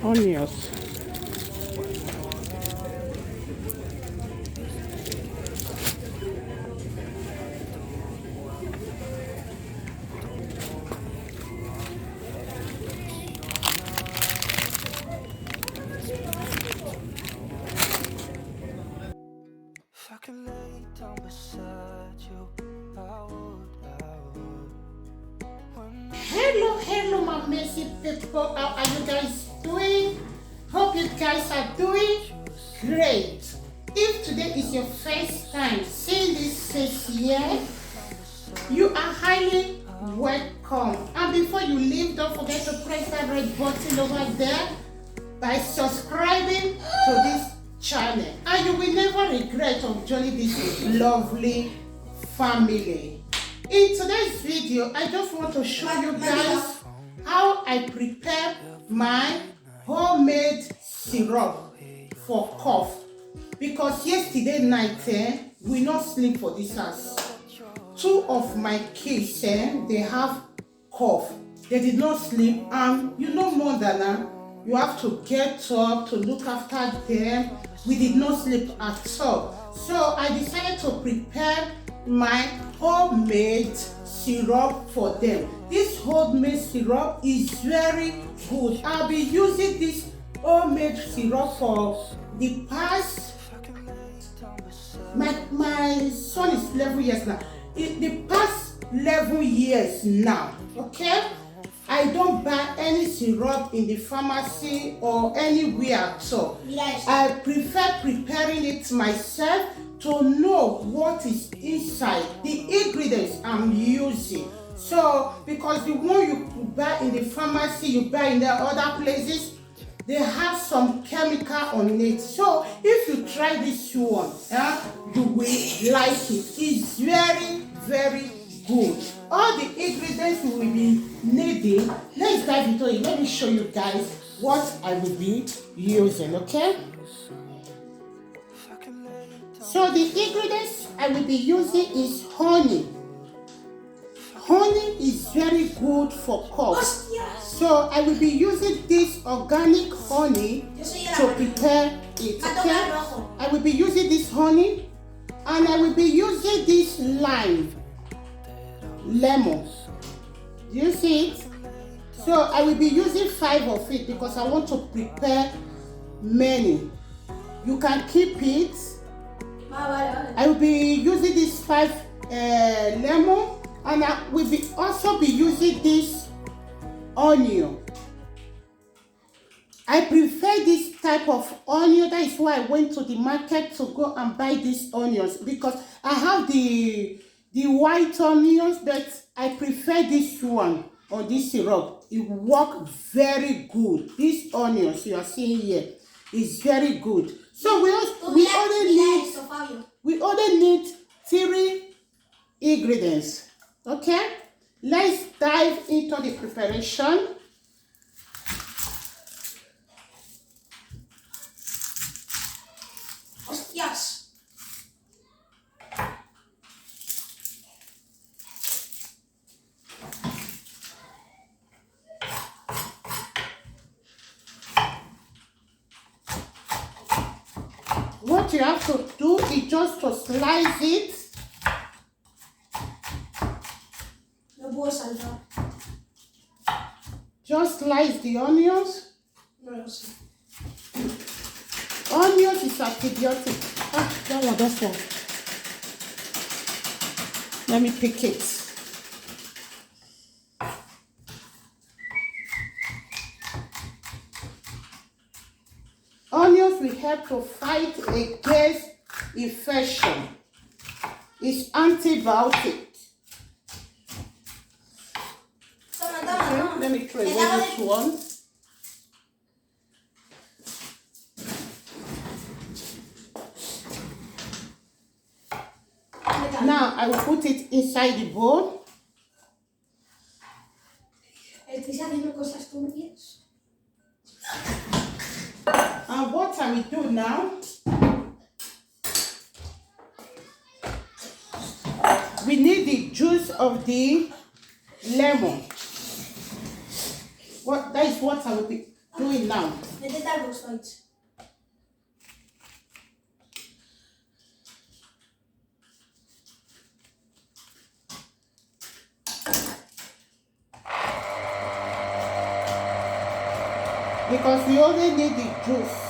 onions. If I could lay down beside you, I would. Hello, my amazing people. How are you guys doing? Hope you guys are doing great. If today is your first time seeing this face here, you are highly welcome. And before you leave, don't forget to press that red button over there by subscribing to this channel. And you will never regret of joining this lovely family. In today's video, I just want to show you guys how I prepare my homemade syrup for cough. Because yesterday night, we not sleep for this house. Two of my kids, they have cough. They did not sleep, and you know more than you have to get up to look after them. We did not sleep at all. So I decided to prepare my homemade syrup for them. This homemade syrup is very good. I'll be using this homemade syrup for the past, my son is 11 years now. The past 11 years now, okay? I don't buy any syrup in the pharmacy or anywhere at all. Yes. I prefer preparing it myself to know what is inside, the ingredients I'm using. So, because the one you buy in the pharmacy, you buy in the other places, they have some chemical on it. So, if you try this one, you will like it. It's very, very good. All the ingredients we will be needing, let's dive into it. Let me show you guys what I will be using, okay? So the ingredients I will be using is honey. Honey is very good for cough. So I will be using this organic honey to prepare it, okay? I will be using this honey, and I will be using this lemon. Do you see it? So I will be using 5 of it because I want to prepare many. You can keep it. I will be using this 5 lemon, and I will also be using this onion. I prefer this type of onion. That is why I went to the market to go and buy these onions, because I have the white onions, but I prefer this one or this syrup. It works very good. These onions you are seeing here is very good. So we only need 3 ingredients. Okay, let's dive into the preparation. Yes. What you have to do is just to slice it. Just slice the onions. Onions is antibiotic. That's one. Let me pick it. Onions will help to fight against infection. It's antibiotic. Okay, let me try this one. Now I will put it inside the bowl. And what I will do now, we need the juice of the lemon. That is what I will be Do it now. Métete al box fights. Because we only need the juice.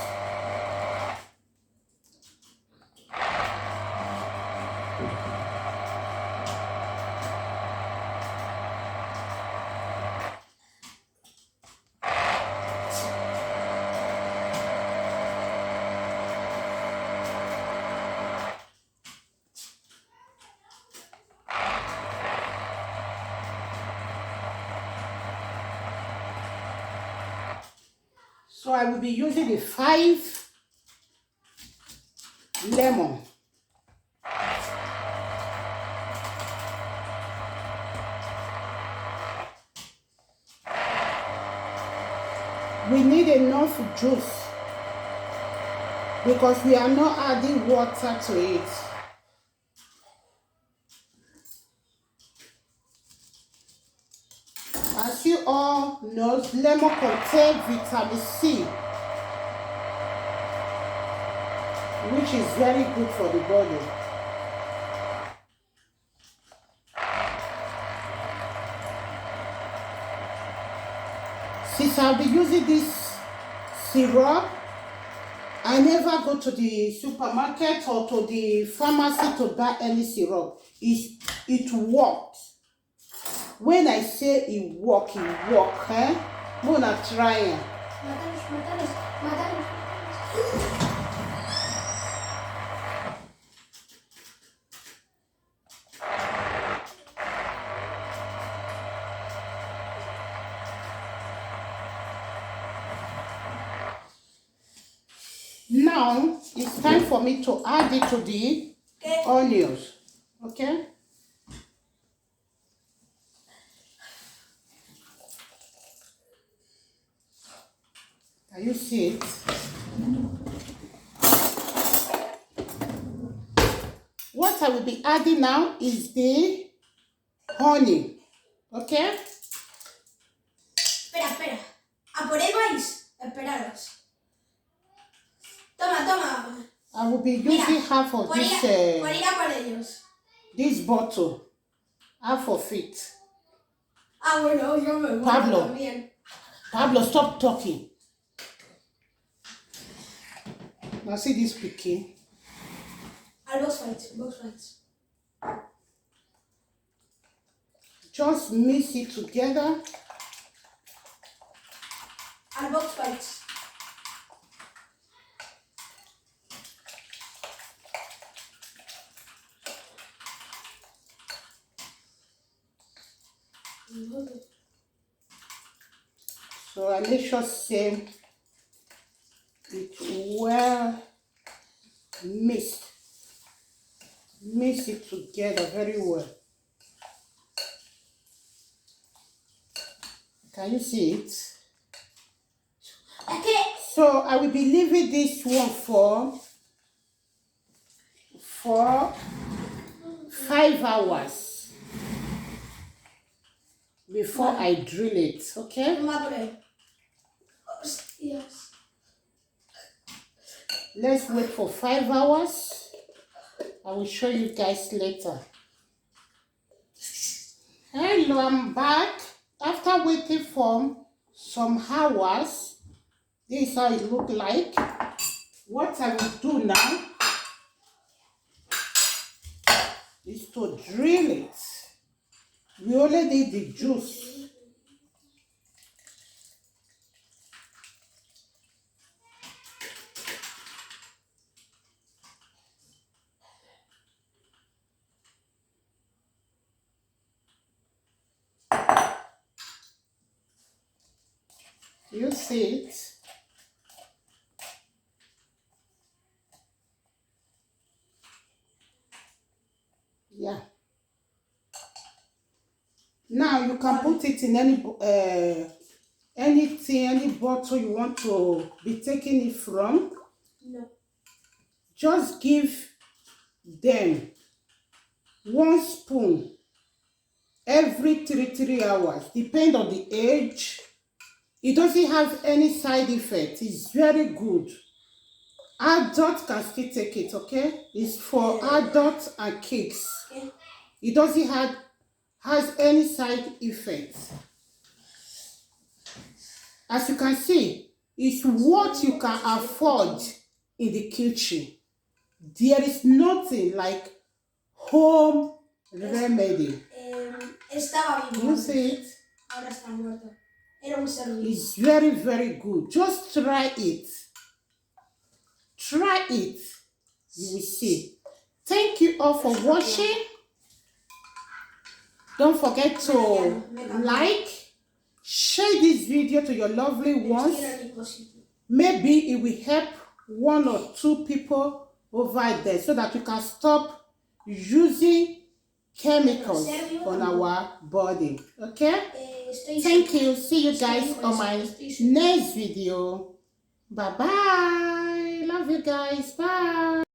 So I will be using the 5 lemon. We need enough juice because we are not adding water to it. As you all know, lemon contains vitamin C, which is very good for the body. Since I'll be using this syrup, I never go to the supermarket or to the pharmacy to buy any syrup. It works. When I say it works, eh? I'm gonna try it. Mátalos. Now it's time for me to add it to the onions. Okay? Can you see it? What I will be adding now is the honey. Okay? Espera. ¿A por ahí vais? Esperaros. Toma. I will be using half of Por ir this a por ellos. this bottle. Half of it. Ah, bueno, yo me voy Pablo. también. Pablo, stop talking. Now see this pikin. Al box fights. Just mix it together. Al box fights. So I make sure say it well mixed. Mix it together very well. Can you see it? Okay. So I will be leaving this one for 5 hours before I drill it. Okay? Va por ahí. Hostias. Let's wait for 5 hours. I will show you guys later. Hello, I'm back. After waiting for some hours, this is how it look like. What I will do now is to drill it. We only need the juice. You see it? Yeah. Now you can put it in any anything, any bottle you want to be taking it from. No. Just give them 1 spoon every 3 hours. Depend on the age It doesn't have any side effect. It's very good. Adults can still take it, okay? It's for adults and kids. Okay. It doesn't has any side effects. As you can see, it's what you can afford in the kitchen. There is nothing like home remedy. Estaba vivo. You see it? Ahora está muerto. Era un ser vivo. It's very, very good. Just try it. Try it. You will see. Thank you all for watching. Don't forget to like, share this video to your lovely ones. Maybe it will help 1 or 2 people over there so that we can stop using chemicals on our body. Okay? Thank you. See you guys on my next video. Bye bye. Love you guys. Bye.